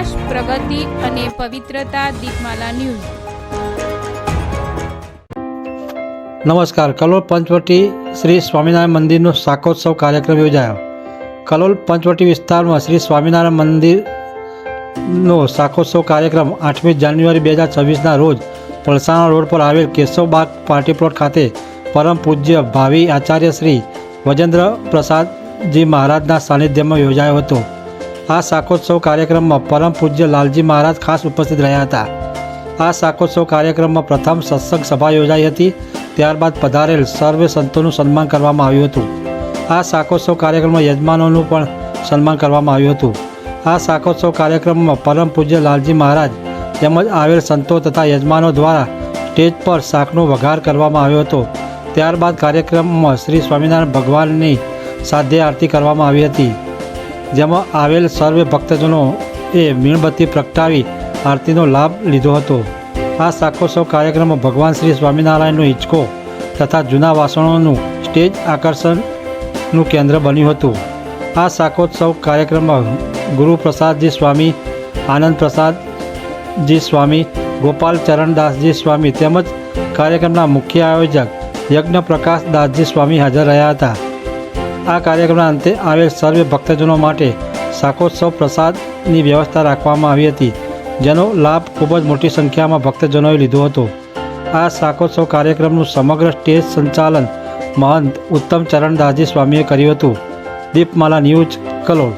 વિકાસ, પ્રગતિ અને પવિત્રતા. દીપમાલા ન્યૂઝ. નમસ્કાર. કલોલ પંચવટી શ્રી સ્વામિનારાયણ મંદિરનો શાકોત્સવ કાર્યક્રમ યોજાયો. કલોલ પંચવટી વિસ્તારમાં શ્રી સ્વામિનારાયણ મંદિરનો શાકોત્સવ કાર્યક્રમ 8મી જાન્યુઆરી 2026ના રોજ પલસાણા રોડ પર આવેલ કેશવબાગ પાર્ટી પ્લોટ ખાતે પરમ પૂજ્ય ભાવિ આચાર્ય શ્રી વજેન્દ્ર પ્રસાદજી મહારાજના સાનિધ્યમાં યોજાયો હતો. આ શાકોત્સવ કાર્યક્રમમાં પરમ પૂજ્ય લાલજી મહારાજ ખાસ ઉપસ્થિત રહ્યા હતા. આ શાકોત્સવ કાર્યક્રમમાં પ્રથમ સત્સંગ સભા યોજાઈ હતી. ત્યારબાદ પધારેલ સર્વે સંતોનું સન્માન કરવામાં આવ્યું હતું. આ શાકોત્સવ કાર્યક્રમમાં યજમાનોનું પણ સન્માન કરવામાં આવ્યું હતું. આ શાકોત્સવ કાર્યક્રમમાં પરમ પૂજ્ય લાલજી મહારાજ તેમજ આવેલ સંતો તથા યજમાનો દ્વારા સ્ટેજ પર શાકનો વઘાર કરવામાં આવ્યો હતો. ત્યારબાદ કાર્યક્રમમાં શ્રી સ્વામિનારાયણ ભગવાનની સાધ્ય આરતી કરવામાં આવી હતી, જેમાં આવેલ સર્વે ભક્તજનોએ મીણબત્તી પ્રગટાવી આરતીનો લાભ લીધો હતો. આ શાકોત્સવ કાર્યક્રમમાં ભગવાન શ્રી સ્વામિનારાયણનો હિંચકો તથા જૂના વાસણોનું સ્ટેજ આકર્ષણનું કેન્દ્ર બન્યું હતું. આ શાકોત્સવ કાર્યક્રમમાં ગુરુપ્રસાદજી સ્વામી, આનંદ પ્રસાદજી સ્વામી, ગોપાલ ચરણદાસજી સ્વામી તેમજ કાર્યક્રમના મુખ્ય આયોજક યજ્ઞ પ્રકાશ દાસજી સ્વામી હાજર રહ્યા હતા. આ કાર્યક્રમના અંતે આવેલ સર્વે ભક્તજનો માટે શાકોત્સવ પ્રસાદની વ્યવસ્થા રાખવામાં આવી હતી, જેનો લાભ ખૂબ જ મોટી સંખ્યામાં ભક્તજનોએ લીધો હતો. આ શાકોત્સવ કાર્યક્રમનું સમગ્ર સ્ટેજ સંચાલન મહંત ઉત્તમ ચરણદાસજી સ્વામીએ કર્યું હતું. દીપમાલા ન્યૂઝ, કલોલ.